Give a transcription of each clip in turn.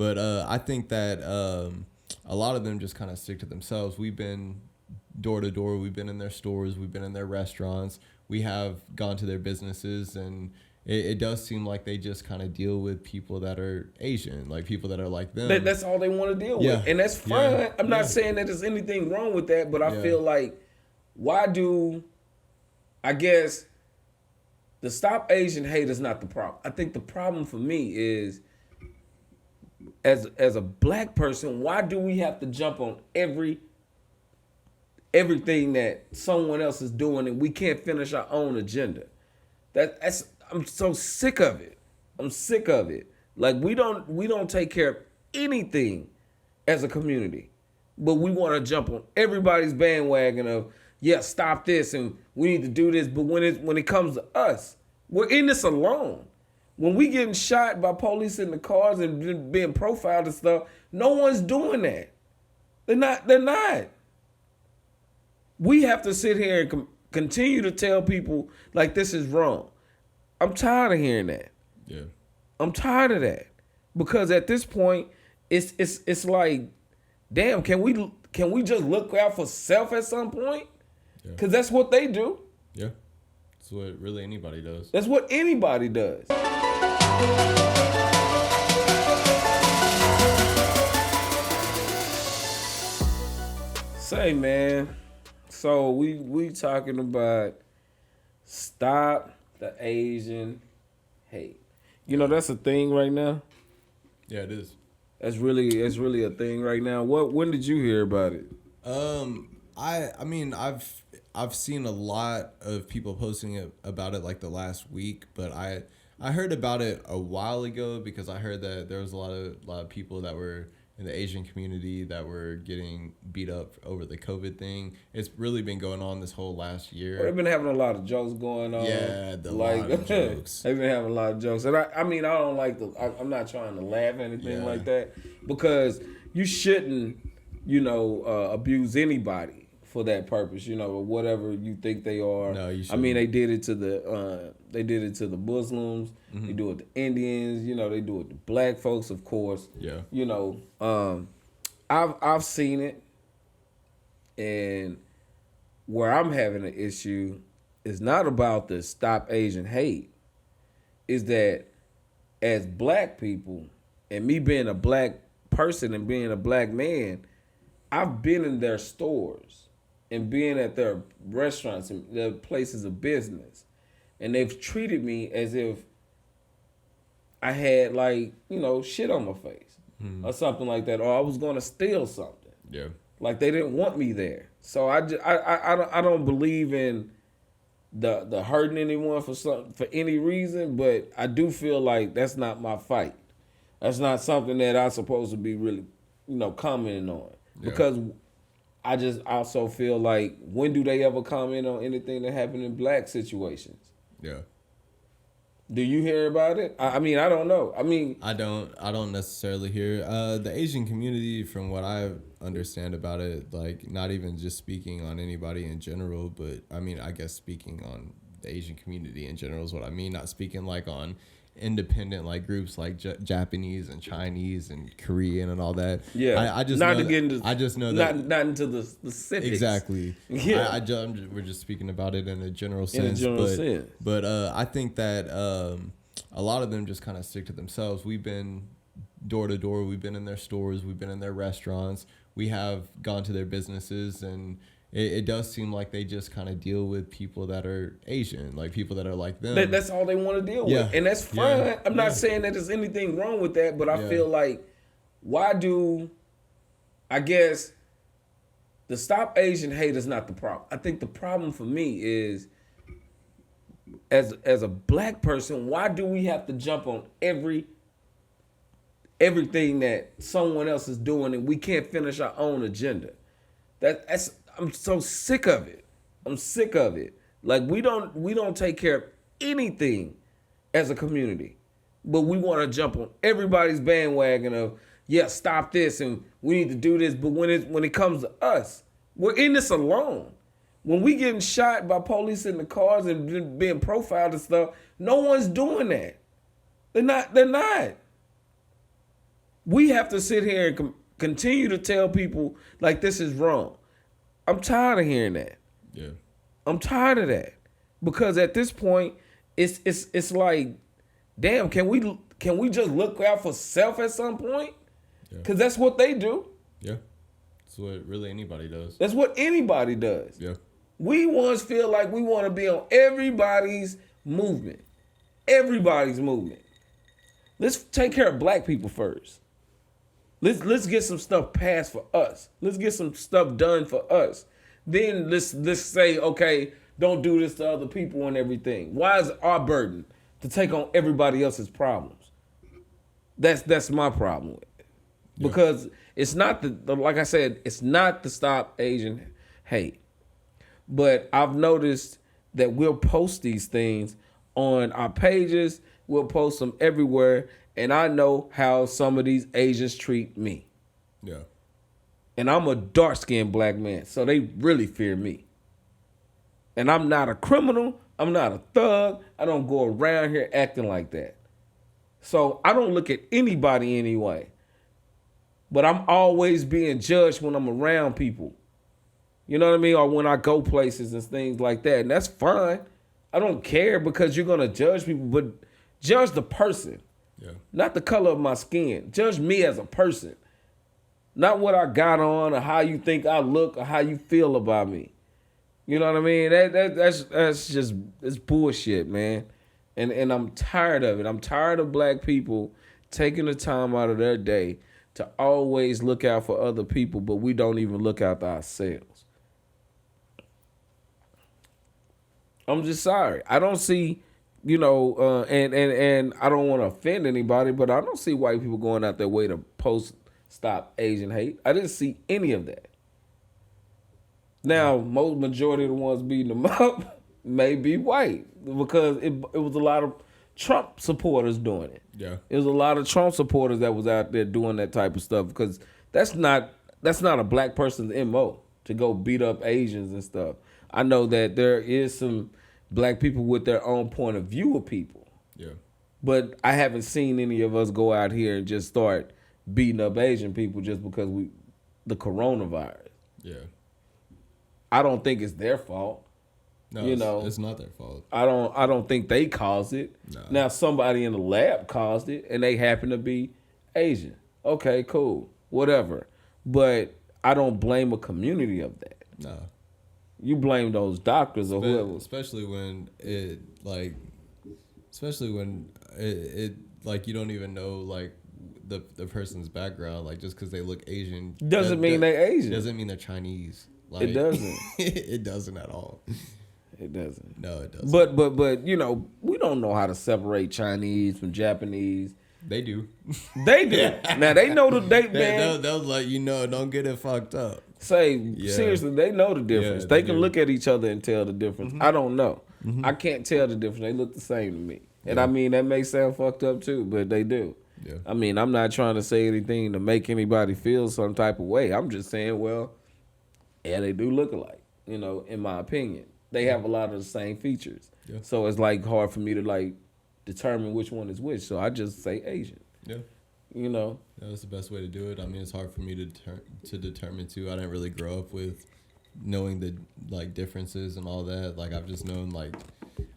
But I think that a lot of them just kind of stick to themselves. We've been door to door. We've been in their stores. We've been in their restaurants. We have gone to their businesses, and it does seem like they just kind of deal with people that are Asian, like people that are like them. That's all they want to deal with. And that's fine. I'm not saying that there's anything wrong with that, but I feel like, why do, I guess, the Stop Asian Hate is not the problem. I think the problem for me is, as a black person, why do we have to jump on everything that someone else is doing and we can't finish our own agenda? That's I'm so sick of it. I'm sick of it. Like we don't take care of anything as a community, but we want to jump on everybody's bandwagon of stop this and we need to do this. But when it comes to us, we're in this alone. When we getting shot by police in the cars and being profiled and stuff, no one's doing that. They're not. We have to sit here and continue to tell people like this is wrong. I'm tired of hearing that. Yeah. I'm tired of that. Because at this point, it's like, damn, can we just look out for self at some point? Because that's what they do. Yeah. That's what really anybody does. That's what anybody does. Say, man. So we talking about stop the Asian hate. You know, that's a thing right now. Yeah, it is. It's really a thing right now. When did you hear about it? I mean I've seen a lot of people posting about it like the last week, but I heard about it a while ago because I heard that there was a lot of people that were in the Asian community that were getting beat up over the COVID thing. It's really been going on this whole last year. They've been having a lot of jokes going on. Yeah, lot of jokes. They've been having a lot of jokes. And I mean, I don't like I'm not trying to laugh or anything like that, because you shouldn't, abuse anybody for that purpose, or whatever you think they are. No, you shouldn't. I mean, they did it to the Muslims. Mm-hmm. They do it to Indians. They do it to black folks, of course. Yeah. I've seen it, and where I'm having an issue is not about the Stop Asian Hate. Is that as black people, and me being a black person and being a black man, I've been in their stores and being at their restaurants and their places of business, and they've treated me as if I had shit on my face or something like that, or I was going to steal something. Yeah, like they didn't want me there. So I don't believe in the hurting anyone for any reason, but I do feel like that's not my fight. That's not something that I'm supposed to be really commenting on, because I just also feel like, when do they ever comment on anything that happened in black situations? Yeah. Do you hear about it? I mean, I don't know. I mean, I don't necessarily hear. The Asian community, from what I understand about it, like, not even just speaking on anybody in general, but I mean, I guess speaking on the Asian community in general is what I mean. Not speaking like on independent groups like Japanese and Chinese and Korean and all that. Yeah, I just not know to get into. I just know that not into the specifics. Exactly. Yeah, we're just speaking about it in a general sense. But I think that a lot of them just kind of stick to themselves. We've been door to door. We've been in their stores. We've been in their restaurants. We have gone to their businesses, and it does seem like they just kind of deal with people that are Asian, like people that are like them. That's all they want to deal with. And that's fine. Yeah. I'm not saying that there's anything wrong with that, but I feel like, why do, I guess, the Stop Asian Hate is not the problem. I think the problem for me is, as a black person, why do we have to jump on everything that someone else is doing and we can't finish our own agenda? That's I'm so sick of it. I'm sick of it. Like we don't take care of anything as a community, but we want to jump on everybody's bandwagon of stop this and we need to do this. But when it comes to us, we're in this alone. When we getting shot by police in the cars and being profiled and stuff, no one's doing that. They're not. We have to sit here and continue to tell people like this is wrong. I'm tired of hearing that. Yeah. I'm tired of that because at this point, it's like, damn, can we just look out for self at some point? Because that's what they do. Yeah. That's what really anybody does. That's what anybody does. Yeah. We once feel like we want to be on everybody's movement. Everybody's movement. Let's take care of black people first. Let's get some stuff passed for us. Let's get some stuff done for us. Then let's say, okay, don't do this to other people and everything. Why is our burden to take on everybody else's problems? That's my problem with it. Because it's not like I said, it's not to stop Asian hate. But I've noticed that we'll post these things on our pages. We'll post them everywhere. And I know how some of these Asians treat me. Yeah. And I'm a dark-skinned black man, so they really fear me. And I'm not a criminal. I'm not a thug. I don't go around here acting like that. So I don't look at anybody anyway. But I'm always being judged when I'm around people. You know what I mean? Or when I go places and things like that. And that's fine. I don't care because you're going to judge people, but judge the person. Yeah. Not the color of my skin. Judge me as a person. Not what I got on or how you think I look or how you feel about me. You know what I mean? That's just, it's bullshit, man. And I'm tired of it. I'm tired of black people taking the time out of their day to always look out for other people, but we don't even look out for ourselves. I'm just sorry. I don't see, and I don't want to offend anybody, but I don't see white people going out their way to post stop Asian hate. I didn't see any of that. Now, majority of the ones beating them up may be white because it was a lot of Trump supporters doing it. Yeah. It was a lot of Trump supporters that was out there doing that type of stuff because that's not a black person's MO to go beat up Asians and stuff. I know that there is some black people with their own point of view of people. Yeah. But I haven't seen any of us go out here and just start beating up Asian people just because the coronavirus. Yeah. I don't think it's their fault. No, it's not their fault. I don't think they caused it. No. Now somebody in the lab caused it and they happen to be Asian. Okay, cool. Whatever. But I don't blame a community of that. No. You blame those doctors or whoever. Especially when it you don't even know like the person's background, like just because they look Asian doesn't mean they're Asian. Doesn't mean they're Chinese. Like, it doesn't. It doesn't at all. It doesn't. No, it doesn't. But we don't know how to separate Chinese from Japanese. They do. They do. Yeah. Now they know the date, man. They'll let you know. Don't get it fucked up. Seriously, they know the difference. They can look at each other and tell the difference. Mm-hmm. I don't know. Mm-hmm. I can't tell the difference. They look the same to me. And I mean, that may sound fucked up too, but they do. Yeah. I mean, I'm not trying to say anything to make anybody feel some type of way. I'm just saying, well, yeah, they do look alike, in my opinion. They have a lot of the same features. Yeah. So it's like hard for me to like determine which one is which. So I just say Asian. Yeah. That's the best way to do it. I mean, it's hard for me to determine too. I didn't really grow up with knowing the like differences and all that. Like I've just known like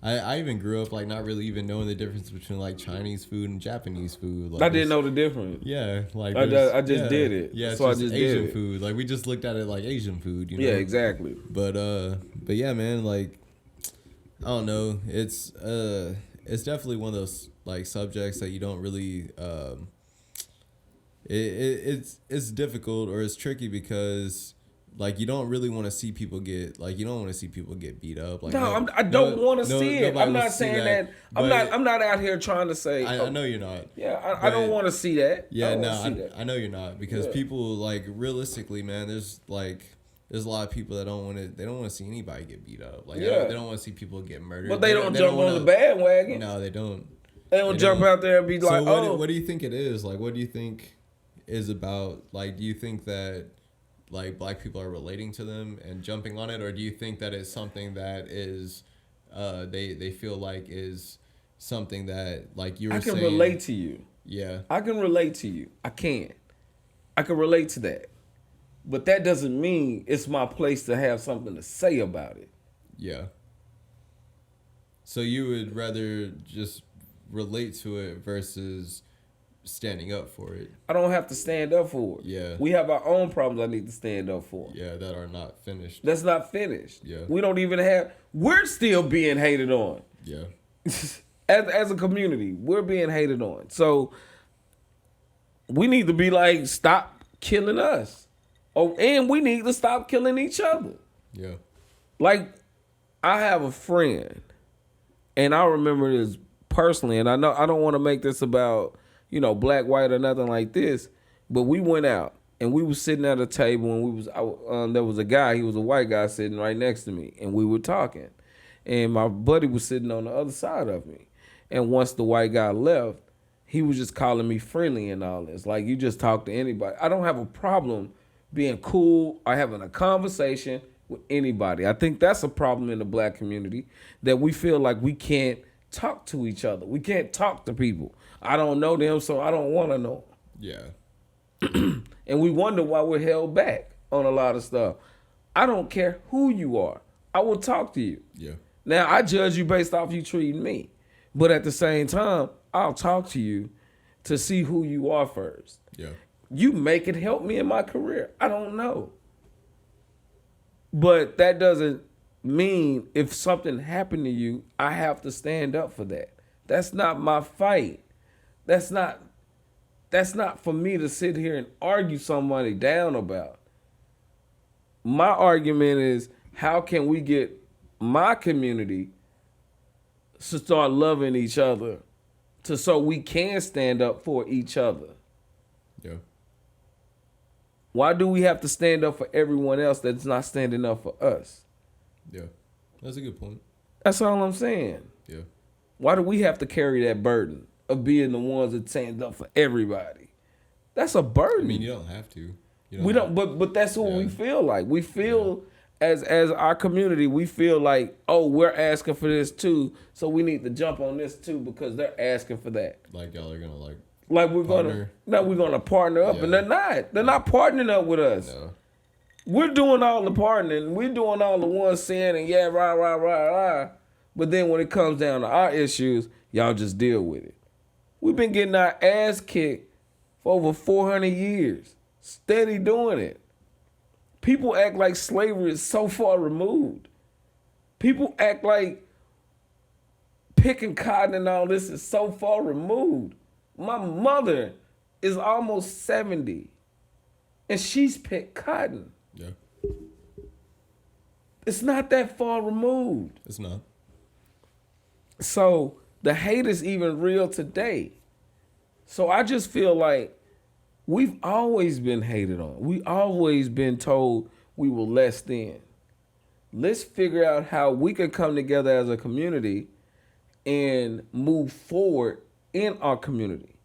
I even grew up like not really even knowing the difference between like Chinese food and Japanese food. Like, I didn't know the difference. Yeah, like I just did it. Yeah, so it's just I just Asian did it. food. Like we just looked at it like Asian food. Yeah, exactly. But yeah, man. Like I don't know. It's definitely one of those like subjects that you don't really it's difficult or it's tricky because like you don't really want to see people get beat up. Like I don't want to see it. I'm not saying that. I'm not out here trying to say. I know you're not. Yeah, I don't want to see that. Yeah, I know you're not because people like realistically, man. There's a lot of people that don't want to see anybody get beat up. Like they don't want to see people get murdered. But they don't jump on the bandwagon. No, they don't. They don't jump out there and be like, so what do you think it is? Like, what do you think is about? Like, do you think that like black people are relating to them and jumping on it, or do you think that it's something that is they feel like is something that like you were saying? I can relate to you. Yeah. I can relate to you. I can relate to that. But that doesn't mean it's my place to have something to say about it. Yeah. So you would rather just relate to it versus standing up for it. I don't have to stand up for it. Yeah. We have our own problems I need to stand up for. Yeah, that are not finished. That's not finished. Yeah. We don't even have, we're still being hated on. Yeah. As a community, we're being hated on. So we need to be like, stop killing us. Oh, and we need to stop killing each other. Yeah. Like, I have a friend, and I remember this personally, and I know I don't want to make this about, black, white, or nothing like this, but we went out, and we was sitting at a table, and there was a guy, he was a white guy sitting right next to me, and we were talking, and my buddy was sitting on the other side of me, and once the white guy left, he was just calling me friendly and all this, like, you just talk to anybody. I don't have a problem being cool or having a conversation with anybody. I think that's a problem in the black community, that we feel like we can't talk to each other. We can't talk to people. I don't know them, so I don't want to know. Yeah. And we wonder why we're held back on a lot of stuff. I don't care who you are. I will talk to you. Yeah. Now, I judge you based off you treating me. But at the same time, I'll talk to you to see who you are first. Yeah. You may can help me in my career. I don't know. But that doesn't mean if something happened to you, I have to stand up for that. That's not my fight. That's not for me to sit here and argue somebody down about. My argument is, how can we get my community to start loving each other so we can stand up for each other? Yeah. Why do we have to stand up for everyone else that's not standing up for us? Yeah. That's a good point. That's all I'm saying. Yeah. Why do we have to carry that burden of being the ones that stand up for everybody? That's a burden. I mean, you don't have to. But that's what we feel like. We feel as our community, we feel like, oh, we're asking for this too, so we need to jump on this too because they're asking for that. Like y'all are gonna we're gonna partner up, and they're not. They're not partnering up with us. No. We're doing all the partnering. We're doing all the ones saying and rah. But then when it comes down to our issues, y'all just deal with it. We've been getting our ass kicked for over 400 years. Steady doing it. People act like slavery is so far removed. People act like picking cotton and all this is so far removed. My mother is almost 70, and she's picked cotton. Yeah. It's not that far removed. It's not. So the hate is even real today. So I just feel like we've always been hated on. We always been told we were less than. Let's figure out how we can come together as a community and move forward in our community.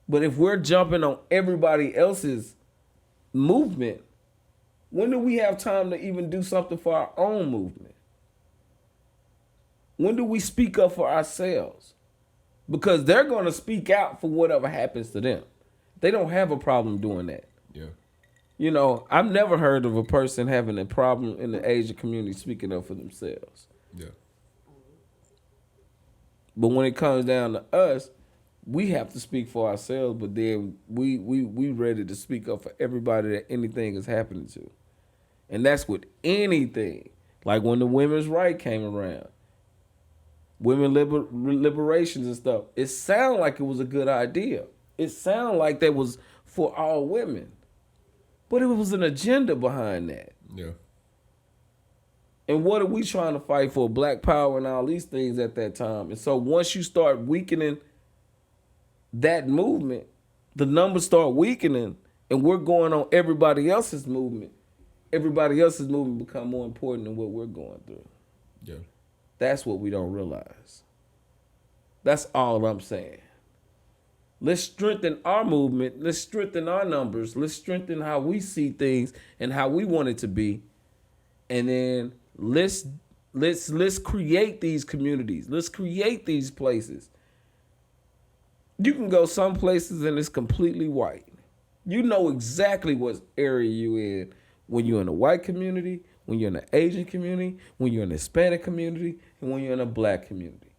But if we're jumping on everybody else's movement, when do we have time to even do something for our own movement? When do we speak up for ourselves? Because they're going to speak out for whatever happens to them. They don't have a problem doing that. Yeah. I've never heard of a person having a problem in the Asian community speaking up for themselves. Yeah. But when it comes down to us, we have to speak for ourselves, but then we ready to speak up for everybody that anything is happening to. And that's with anything. Like when the women's right came around, women liberations and stuff, it sounded like it was a good idea. It sounded like that was for all women. But it was an agenda behind that. Yeah. And what are we trying to fight for? Black power and all these things at that time. And so once you start weakening that movement, the numbers start weakening, and we're going on everybody else's movement. Everybody else's movement become more important than what we're going through. Yeah. That's what we don't realize. That's all I'm saying. Let's strengthen our movement. Let's strengthen our numbers. Let's strengthen how we see things and how we want it to be. And then let's create these communities. Let's create these places You can go some places and it's completely white. You know exactly what area you in when you're in the white community, when you're in the Asian community, when you're in the Hispanic community, and when you're in the black community.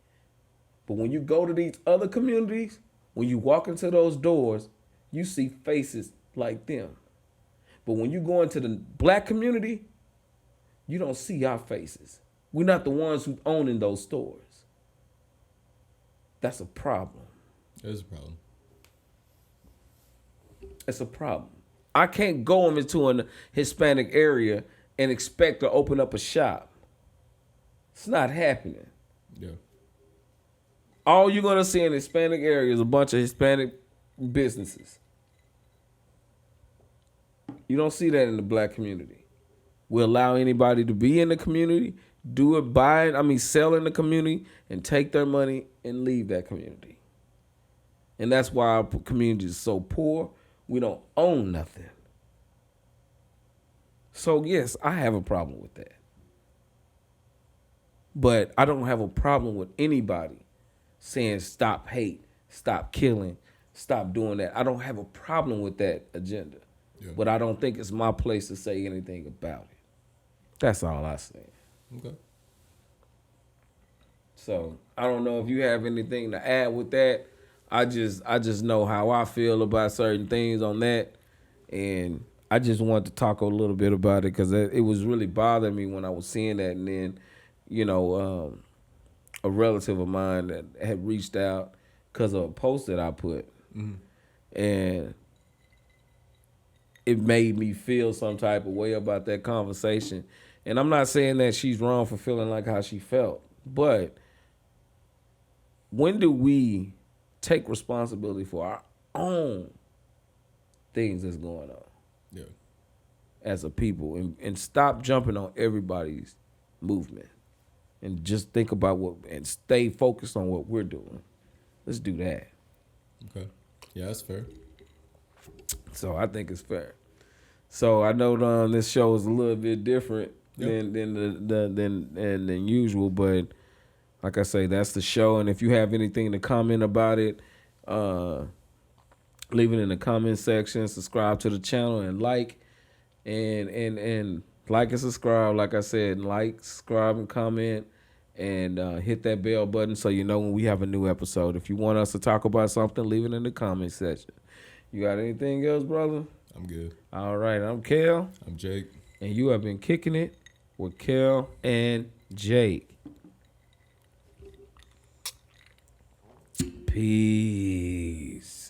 But when you go to these other communities, when you walk into those doors, you see faces like them. But when you go into the black community, you don't see our faces. We're not the ones who own in those stores. That's a problem. There's a problem. It's a problem. I can't go into a Hispanic area and expect to open up a shop. It's not happening. Yeah. All you're going to see in the Hispanic area is a bunch of Hispanic businesses. You don't see that in the black community. We allow anybody to be in the community, do it, buy it, sell in the community, and take their money and leave that community. And that's why our community is so poor. We don't own nothing. So, yes, I have a problem with that. But I don't have a problem with anybody saying stop hate, stop killing, stop doing that. I don't have a problem with that agenda. Yeah. But I don't think it's my place to say anything about it. That's all I say. Okay. So I don't know if you have anything to add with that. I just know how I feel about certain things on that, and I just wanted to talk a little bit about it because it was really bothering me when I was seeing that, and then, a relative of mine that had reached out because of a post that I put, and it made me feel some type of way about that conversation. And I'm not saying that she's wrong for feeling like how she felt, but when do we take responsibility for our own things that's going on? Yeah. As a people, and stop jumping on everybody's movement and just think about and stay focused on what we're doing. Let's do that. Okay. Yeah, that's fair. So I think it's fair. So I know this show is a little bit different than usual, but like I say, that's the show. And if you have anything to comment about it, leave it in the comment section. Subscribe to the channel and like and like and subscribe. Like I said, like, subscribe, and comment, and hit that bell button so you know when we have a new episode. If you want us to talk about something, leave it in the comment section. You got anything else, brother? I'm good. All right, I'm Kel. I'm Jake. And you have been kicking it with Kel and Jake. Peace.